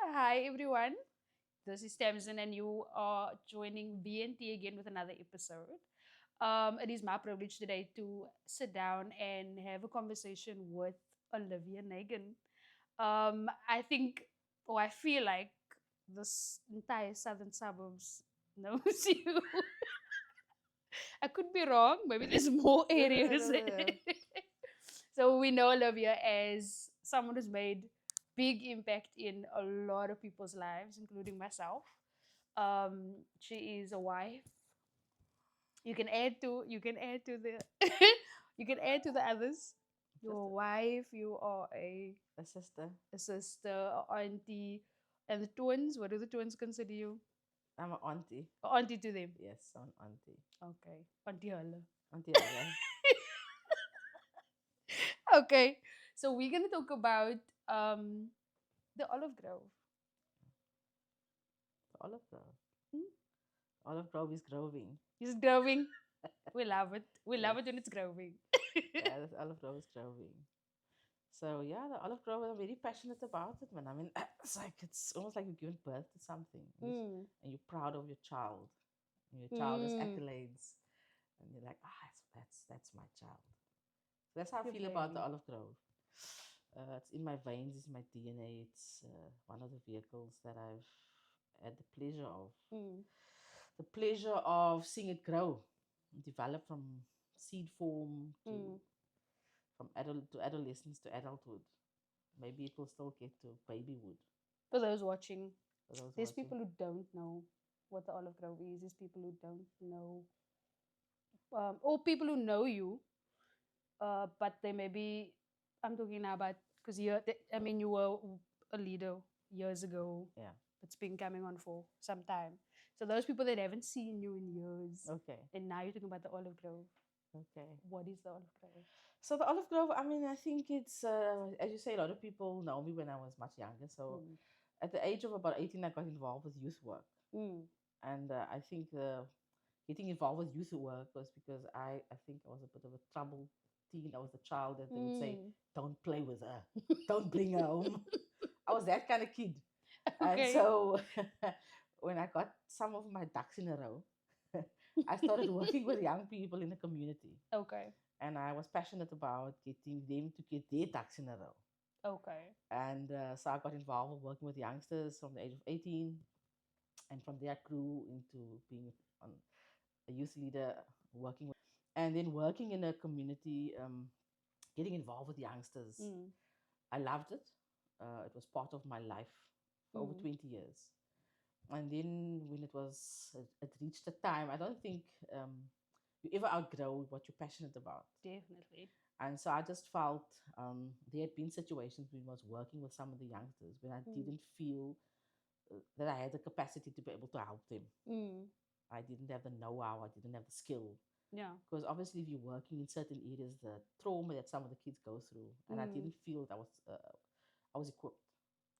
Hi everyone, this is Tamsin and you are joining BNT again with another episode. It is my privilege today to sit down and have a conversation with Olivia Nagan. I think, or I feel like this entire southern suburbs knows you. I could be wrong, maybe there's more No, no, no, areas. no, no. So we know Olivia as someone who's made big impact in a lot of people's lives, including myself. She is a wife. You can add to the you can add to the others. You're a Just wife, you are a sister. a sister, a auntie, and the twins. What do the twins consider you? I'm an auntie. A auntie to them. Yes, I'm an auntie. Okay. Auntie Hala. Auntie Allah. Okay. So we're gonna talk about the olive grove. Olive Grove. Hmm? Olive Grove is growing. It's growing. We love it. We love Yes. it when it's growing. Yeah, this Olive Grove is growing. So yeah, the Olive Grove, I'm very passionate about it, man. I mean, it's almost like you're giving birth to something, Mm. and you're proud of your child, and your child has Mm. accolades, and you're like, that's my child. So that's how I Your feel about the baby. Olive Grove. It's in my veins, it's my DNA. It's one of the vehicles that I've had Mm. the pleasure of seeing it grow, develop from seed form to Mm. from adult to adolescence to adulthood. Maybe it will still get to babyhood For those watching, for those there's watching. people who don't know what the olive grove is. There's people who don't know, or people who know you, but they maybe. I'm talking now about because I mean, you were a leader years ago. Yeah. It's been coming on for some time. So those people that haven't seen you in years, Okay. and now you're talking about the olive grove. Okay. What is the olive grove? So the Olive Grove, I mean, I think it's as you say, a lot of people know me when I was much younger. So Mm. at the age of about 18, I got involved with youth work. Mm. And I think getting involved with youth work was because I think I was a bit of a troubled teen. I was the child that they would say, Mm. don't play with her, don't bring her home. I was that kind of kid. And Okay. so when I got some of my ducks in a row, I started working with young people in the community. Okay. And I was passionate about getting them to get their ducks in a row. Okay. And so I got involved with working with youngsters from the age of 18. And from there, I grew into being on a youth leader, working with, and then working in a community, getting involved with youngsters. Mm. I loved it. It was part of my life for over Mm. 20 years. And then when it reached a time, I don't think you ever outgrow what you're passionate about. Definitely. And so I just felt there had been situations when I was working with some of the youngsters when I Mm. didn't feel that I had the capacity to be able to help them. Mm. I didn't have the know-how, I didn't have the skill. Yeah. Because obviously, if you're working in certain areas, the trauma that some of the kids go through, and I Mm. didn't feel that I was equipped.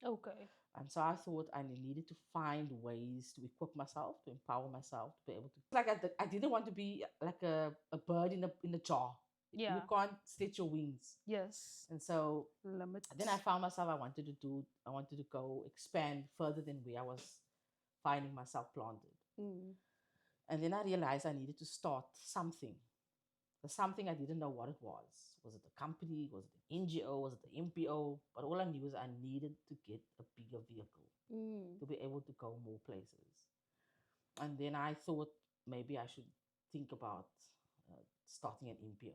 Okay. And so I thought I needed to find ways to equip myself, to empower myself, to be able to. Like I didn't want to be like a bird in a jar. You Yeah. can't stretch your wings. Yes. And so Limits. then I found myself. I wanted to go expand further than where I was finding myself planted. Mm. And then I realized I needed to start something. The something I didn't know what it was. Was it a company? Was it an NGO? Was it an MPO? But all I knew is I needed to get a bigger vehicle Mm. to be able to go more places. And then I thought maybe I should think about starting an MPO.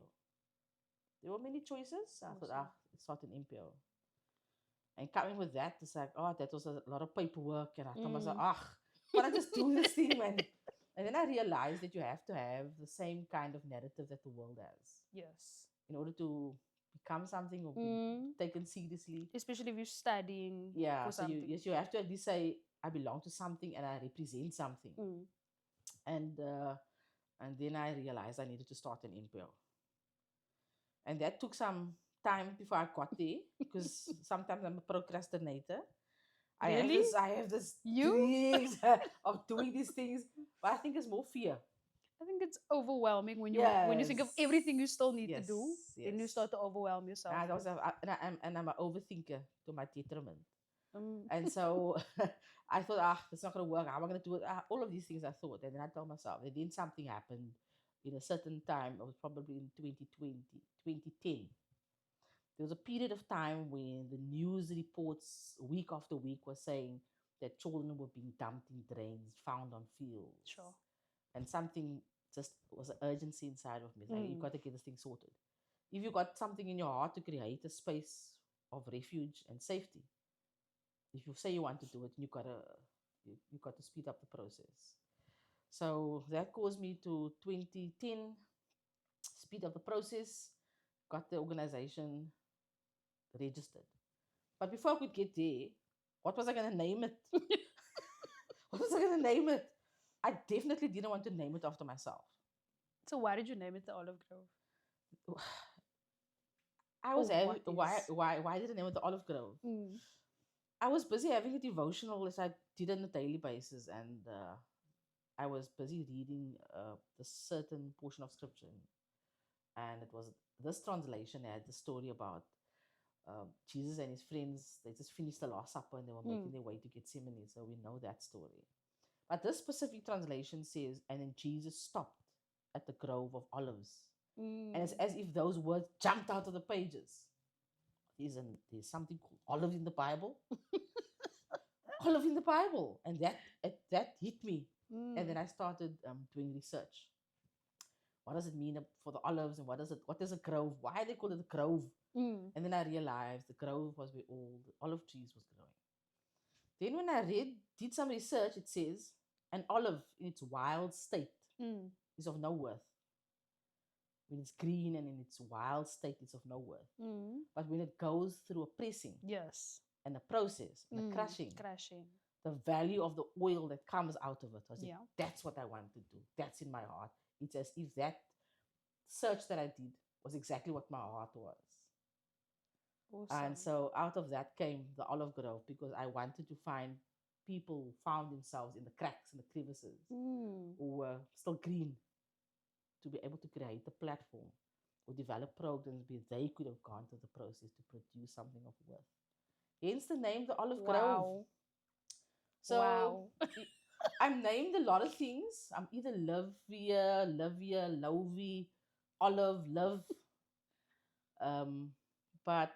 There were many choices. I thought, Awesome. start an MPO. And coming with that, it's like, oh, that was a lot of paperwork. And I told myself, Mm. but I just do this thing, man. And then I realized that you have to have the same kind of narrative that the world has Yes. in order to become something or be Mm. taken seriously. Especially if you're studying Yeah, for so something. you have to at least say I belong to something and I represent something. Mm. And and then I realized I needed to start an MPO. And that took some time before I got there because sometimes I'm a procrastinator. Really? I have this You? dreams of doing these things, but I think it's more fear. I think it's overwhelming when you think of Yes, everything you still need to yes, do, then you yes. start to overwhelm yourself And with. I'm an overthinker to my detriment. And so I thought, that's not going to work. How am I going to do it? All of these things I thought. And then I told myself, and then something happened in a certain time. It was probably in 2020, 2010. There was a period of time when the news reports week after week were saying that children were being dumped in drains, found on fields. Sure. And something just was an urgency inside of me. Like, you've got to get this thing sorted. If you've got something in your heart to create a space of refuge and safety, if you say you want to do it, you got to speed up the process. So that caused me to 2010 speed up the process, got the organization registered. But before I could get there, what was I going to name it? What was I going to name it? I definitely didn't want to name it after myself. So why did you name it the Olive Grove? I was What why did I name it the Olive Grove? I was busy having a devotional as I did on a daily basis, and I was busy reading the certain portion of scripture, and it was this translation had the story about Jesus and his friends. They just finished the Last Supper and they were making their way to Gethsemane, so we know that story. But this specific translation says, and then Jesus stopped at the grove of olives, and it's as if those words jumped out of the pages. There's something called olive in the Bible. Olive in the Bible, and that hit me. And then I started doing research. What does it mean for the olives, and what is a grove? Why they call it a grove? And then I realized the grove was where all the olive trees was growing. Then when I did some research, it says an olive in its wild state is of no worth. When it's green and in its wild state, it's of no worth. But when it goes through a pressing, yes, and a process, and a crushing, the value of the oil that comes out of it, I said, that's what I want to do. That's in my heart. It's as if that search that I did was exactly what my heart was. Awesome. And so out of that came the Olive Grove, because I wanted to find people who found themselves in the cracks and the crevices, who were still green, to be able to create a platform or develop programs where they could have gone through the process to produce something of worth. Hence the name, the Olive Grove. So I'm named a lot of things. I'm either Livia, Lovi, Olive, Love. But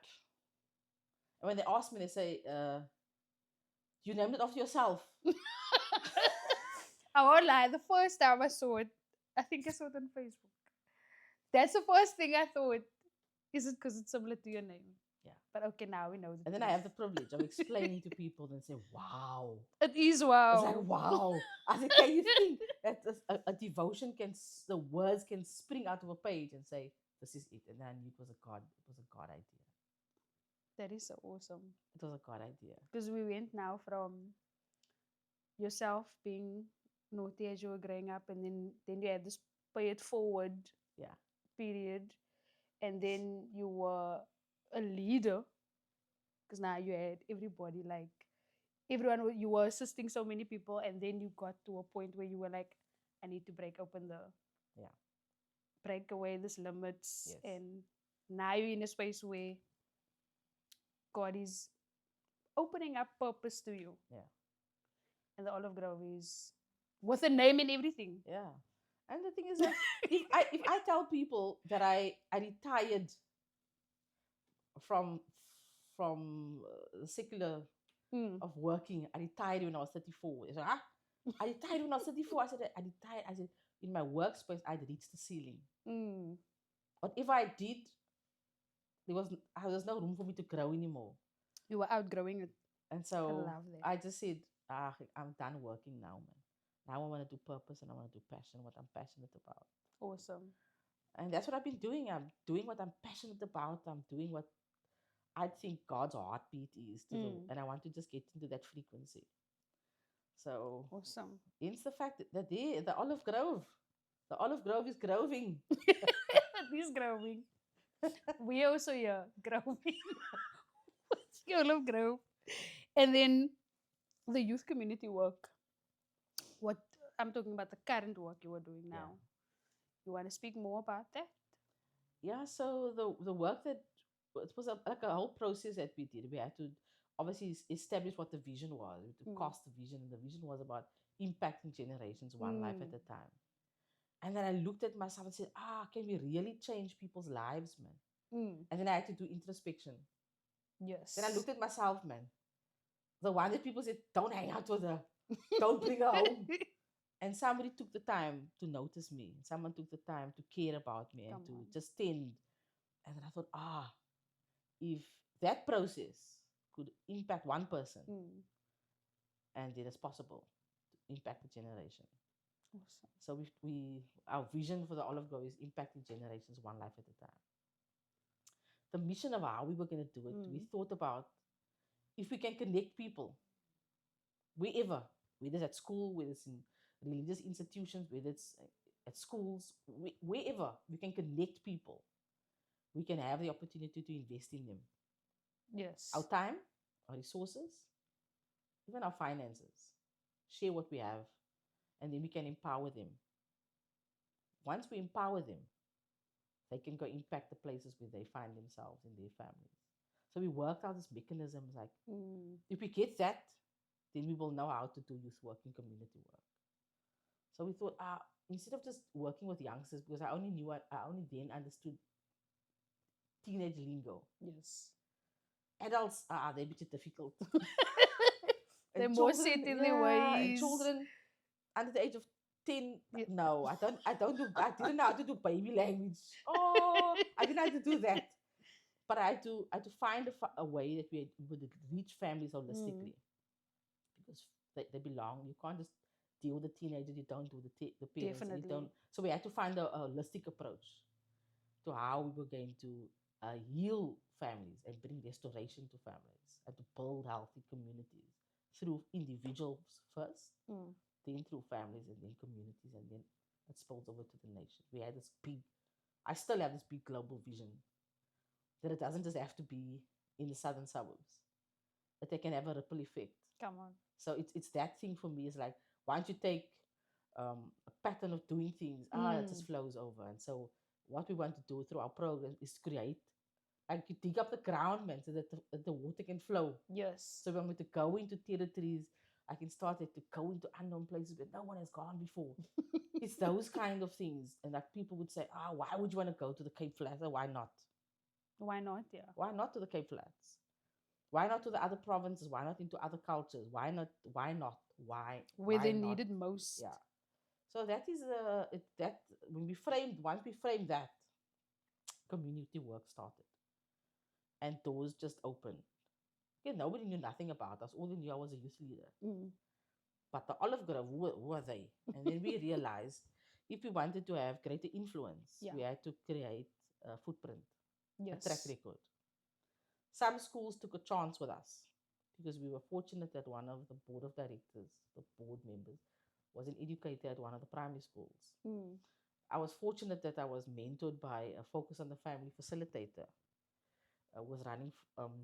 when they ask me, they say, you named it after yourself. I won't lie. The first time I saw it, I think I saw it on Facebook. That's the first thing I thought. Is it because it's similar to your name? Yeah. But okay, now we know. And then I have the privilege of explaining to people and say, wow. It is wow. It's like, wow. I said, can you think that a devotion the words can spring out of a page and say, this is it. And then it was a God idea. That is so awesome. It was a God idea. Because we went now from yourself being naughty as you were growing up, and then you had this pay it forward period, and then you were a leader, because now you had everybody, like everyone, you were assisting so many people, and then you got to a point where you were like, I need to break away these limits, and now you're in a space where God is opening up purpose to you. Yeah. And the Olive Grove is with a name and everything. Yeah. And the thing is that if I tell people that I retired from secular of working, I retired when I was 34. I said, I retired when I was 34. I said, I retired. I said, in my workspace, I'd reached the ceiling. But if I did, there was no room for me to grow anymore. You were outgrowing it. And so I just said, I'm done working now, man. Now I want to do purpose and I want to do passion, what I'm passionate about. Awesome. And that's what I've been doing. I'm doing what I'm passionate about. I'm doing what I think God's heartbeat is to do. And I want to just get into that frequency. So awesome. Hence the fact that the Olive Grove is growing. It is growing. We also here growing. What's your Olive Grove? And then the youth community work. What I'm talking about, the current work you are doing now. You want to speak more about that? Yeah. So the work that it was like a whole process that we did. We had to obviously establish what the vision was, to Mm. cast the vision. And the vision was about impacting generations one life at Mm. a time. And then I looked at myself and said, can we really change people's lives, man? Mm. And then I had to do introspection. Then I Yes. looked at myself, man. The one that people said, don't hang out with her, don't bring her home. And somebody took the time to notice me. Someone took the time to care about me and Come to on. just tend. And then I thought, if that process could impact one person, Mm. and it is possible to impact the generation. Awesome. So our vision for the Olive Grove is impacting generations one life at a time. The mission of how we were going to do it, we thought about if we can connect people wherever, whether it's at school, whether it's in religious institutions, whether it's at schools, wherever we can connect people, we can have the opportunity to invest in them. Yes. Our time, our resources, even our finances, share what we have, and then we can empower them. Once we empower them, they can go impact the places where they find themselves in their families. So we worked out this mechanisms like, if we get that, then we will know how to do youth work and community work. So we thought, instead of just working with youngsters, because I only then understood teenage lingo. Yes. Adults are they're a bit difficult. They're And more set in their ways. and children under the age of 10, Yeah. no, I didn't know how to do baby language. I didn't know how to do that. But I had to find a way that we would reach families holistically. Because they belong. You can't just deal with the teenagers, you don't do the parents. And you Definitely. don't. So we had to find a holistic approach to how we were going to heal families and bring restoration to families and to build healthy communities through individuals first, then through families, and then communities, and then it spills over to the nation. We had this big, I still have this big global vision that it doesn't just have to be in the southern suburbs, that they can have a ripple effect. Come on. So it's that thing for me is like, once you take a pattern of doing things, it just flows over. And so what we want to do through our program is create, like you dig up the ground, man, so that the water can flow. Yes. So when we to go into territories, I can start to go into unknown places where no one has gone before. It's those kind of things. And like people would say, why would you want to go to the Cape Flats? Why not? Why not? Yeah. Why not to the Cape Flats? Why not to the other provinces? Why not into other cultures? Why not? Why not? Where why they not? need it most. Yeah. So that is that when once we framed that, community work started, and doors just opened. Okay, nobody knew nothing about us. All they knew I was a youth leader. But the Olive Grove, who are they? And then we realized if we wanted to have greater influence, we had to create a footprint, a track record. Some schools took a chance with us because we were fortunate that one of the board of directors, the board members, was an educator at one of the primary schools. I was fortunate that I was mentored by a Focus on the Family facilitator. I was running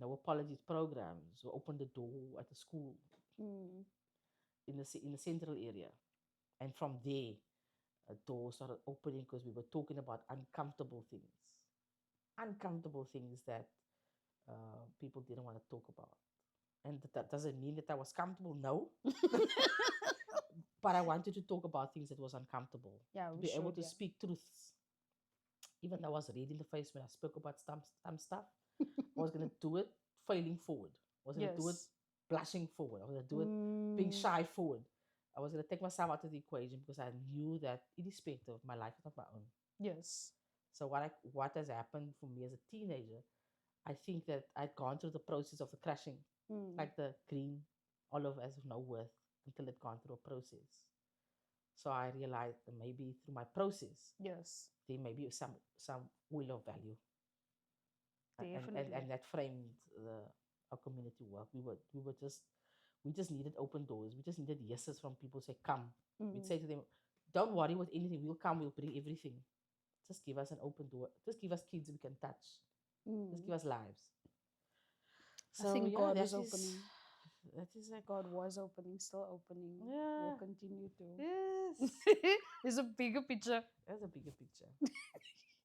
no apologies programs, who opened the door at the school in the central area. And from there, a door started opening because we were talking about uncomfortable things that people didn't want to talk about. And that doesn't mean that I was comfortable, no. But I wanted to talk about things that was uncomfortable. Yeah, to be able to speak truths. Even though I was red in the face when I spoke about some stuff, I was going to do it failing forward. I was going to do it blushing forward. I was going to do it being shy forward. I was going to take myself out of the equation because I knew that irrespective of my life is not my own. Yes. So what has happened for me as a teenager, I think that I'd gone through the process of the crushing, like the green olive as of no worth, until it gone through a process. So I realized that maybe through my process, there may be some will of value. And that framed our community work. We just needed open doors. We just needed yeses from people say, come. We'd say to them, don't worry with anything. We'll come. We'll bring everything. Just give us an open door. Just give us kids we can touch. Just give us lives. So, I think yeah, God was opening. That is like God was opening, still opening. Yeah. Will continue to. Yes. There's a bigger picture. There's a bigger picture.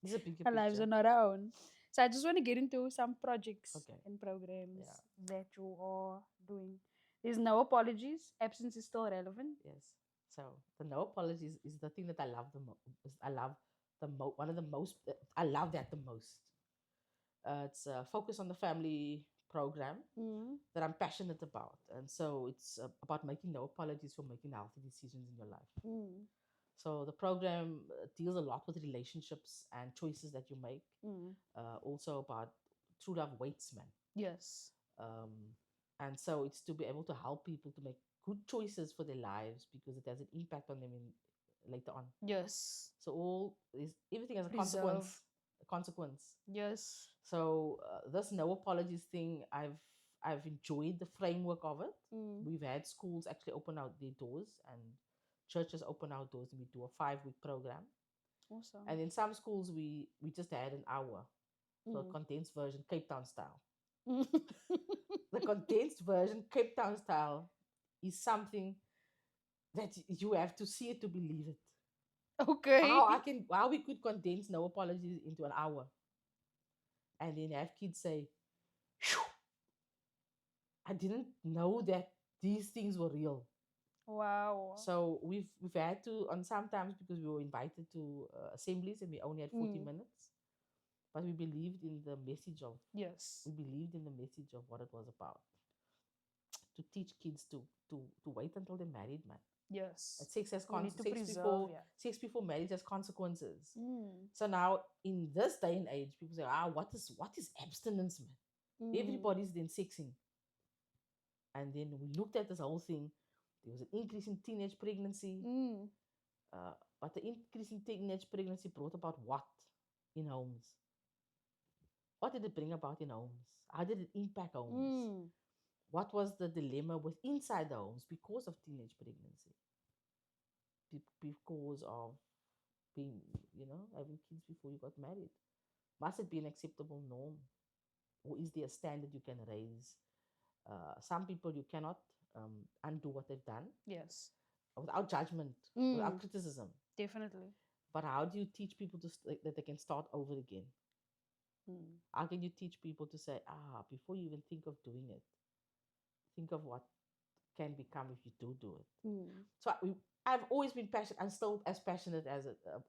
There's a bigger Our lives picture. are not our own. So I just want to get into some projects Okay. and programs Yeah. that you are doing. There's no apologies. Absence is still relevant. Yes. So the no apologies is the thing that I love the most. I love one of the most. I love that the most. It's a focus on the family program Mm. that I'm passionate about, and so it's about making no apologies for making healthy decisions in your life. Mm. So the program deals a lot with relationships and choices that you make. Mm. Also about true love weights, man. Yes. Um, and so it's to be able to help people to make good choices for their lives because it has an impact on them later on. Yes. So all is everything has a consequence. Preserve. A consequence. Yes. So this no apologies thing, I've enjoyed the framework of it. Mm. We've had schools actually open out their doors and churches open out doors, and we do a 5 week program. Awesome. And in some schools, we just had an hour, so a Mm. condensed version, Cape Town style. Mm. The condensed version, Cape Town style, is something that you have to see it to believe it. Okay. How we could condense no apologies into an hour, and then have kids say, "Phew, I didn't know that these things were real." Wow. So we've had to on sometimes because we were invited to assemblies and we only had 40 Mm. minutes, but we believed in the message of Yes. we believed in the message of what it was about to teach kids to wait until they're married, man. Yes. And sex has We need to sex preserve, before yeah. sex before marriage has consequences. Mm. So now in this day and age, people say, what is abstinence, man? Mm. Everybody's then sexing. And then we looked at this whole thing. There was an increase in teenage pregnancy. Mm. Uh, but the increase in teenage pregnancy brought about what in homes? What did it bring about in homes? How did it impact homes? Mm. What was the dilemma with inside the homes because of teenage pregnancy? Because of being, having kids before you got married? Must it be an acceptable norm? Or is there a standard you can raise? Some people you cannot undo what they've done Yes. without judgment, without Mm. criticism. Definitely. But how do you teach people that they can start over again? Mm. How can you teach people to say, before you even think of doing it, think of what can become if you do it? Mm. So I've always been passionate. I'm still as passionate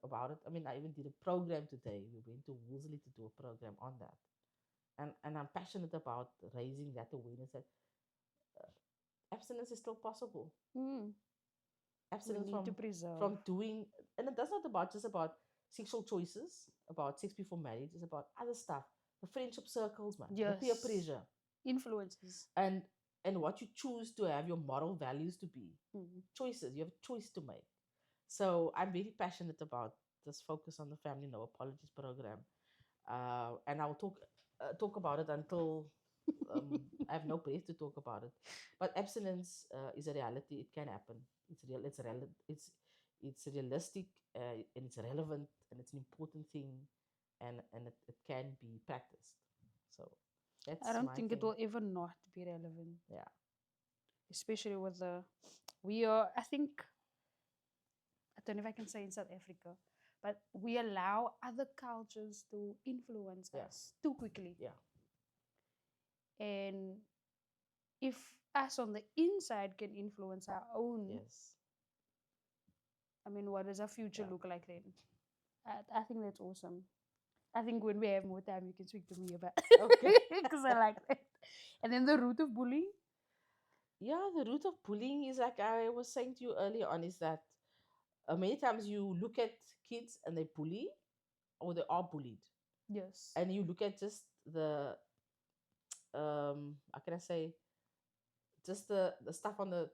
about it. I mean, I even did a program today. We went to Wolseley to do a program on that. And I'm passionate about raising that awareness that abstinence is still possible. Mm. We Abstinence need to preserve. from doing, and it does not about just about sexual choices, about sex before marriage. It's about other stuff, the friendship circles, man, the peer Yes. pressure, Influences. and what you choose to have your moral values to be. Mm. Choices, you have a choice to make. So I'm very passionate about this focus on the family no apologies program, and I'll talk about it until I have no place to talk about it. But abstinence is a reality. It can happen. It's real. It's realistic, and it's relevant, and it's an important thing, and it can be practiced. So I that's don't my think it thing. will ever not be relevant, Yeah. especially with the. We are, I think, I don't know if I can say in South Africa, but we allow other cultures to influence Yeah. us too quickly. Yeah. And if us on the inside can influence our own, Yes. I mean, what does our future Yeah. look like then? I think that's awesome. I think when we have more time, you can speak to me about Okay. because I like that. And then the root of bullying. Yeah, the root of bullying is like I was saying to you earlier on is that many times you look at kids and they bully or they are bullied, Yes. and you look at just the how can I say, just the stuff on the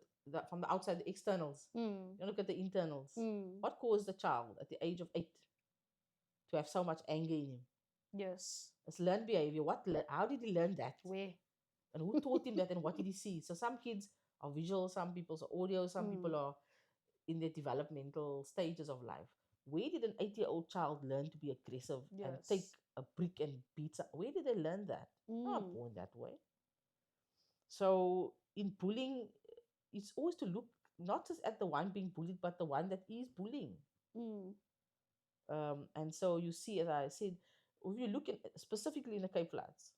from the outside, the externals. Mm. You look at the internals. Mm. What caused the child at the age of 8 to have so much anger in him? Yes. It's learned behavior. How did he learn that? Where? And who taught him that? And what did he see? So some kids are visual, some people's are audio, some Mm. people are in their developmental stages of life. Where did an 8-year-old child learn to be aggressive and take Yes. a brick and beat? Where did they learn that? Not Mm. born that way. So in bullying, it's always to look not just at the one being bullied, but the one that is bullying. Mm. And so you see, as I said, If you look at specifically in the Cape Flats,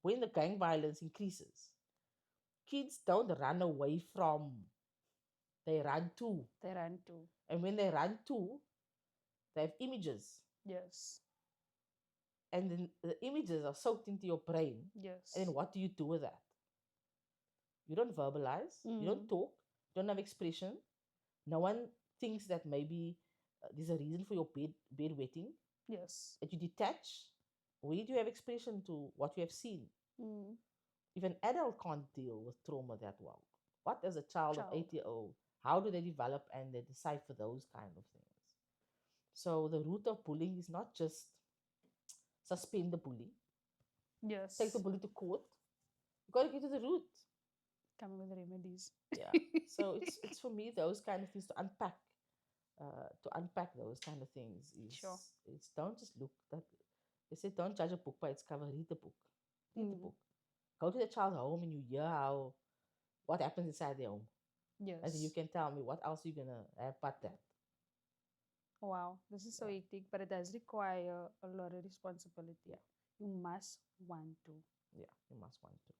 when the gang violence increases, kids don't run away from, they run to. They run to. And when they run to, they have images. Yes. And then the images are soaked into your brain. Yes. And then what do you do with that? You don't verbalize, you don't talk, you don't have expression. No one thinks that maybe there's a reason for your bed wetting. Yes. That you detach. Where do you have expression to what you have seen? Mm. If an adult can't deal with trauma that well, what as a child of 8 year old, how do they develop and they decipher those kind of things? So the root of bullying is not just suspend the bully, Yes. take the bully to court. You got to get to the root. Coming with remedies. Yeah. So it's for me those kind of things to unpack. To unpack those kind of things is Sure. it's don't just look that they say don't judge a book by its cover. Read the book. Read the book. Go to the child's home and you hear how what happens inside their home. Yes. And then you can tell me what else you're gonna have but that. Wow, this is so Yeah. hectic, but it does require a lot of responsibility. Yeah. You must want to. Yeah, you must want to.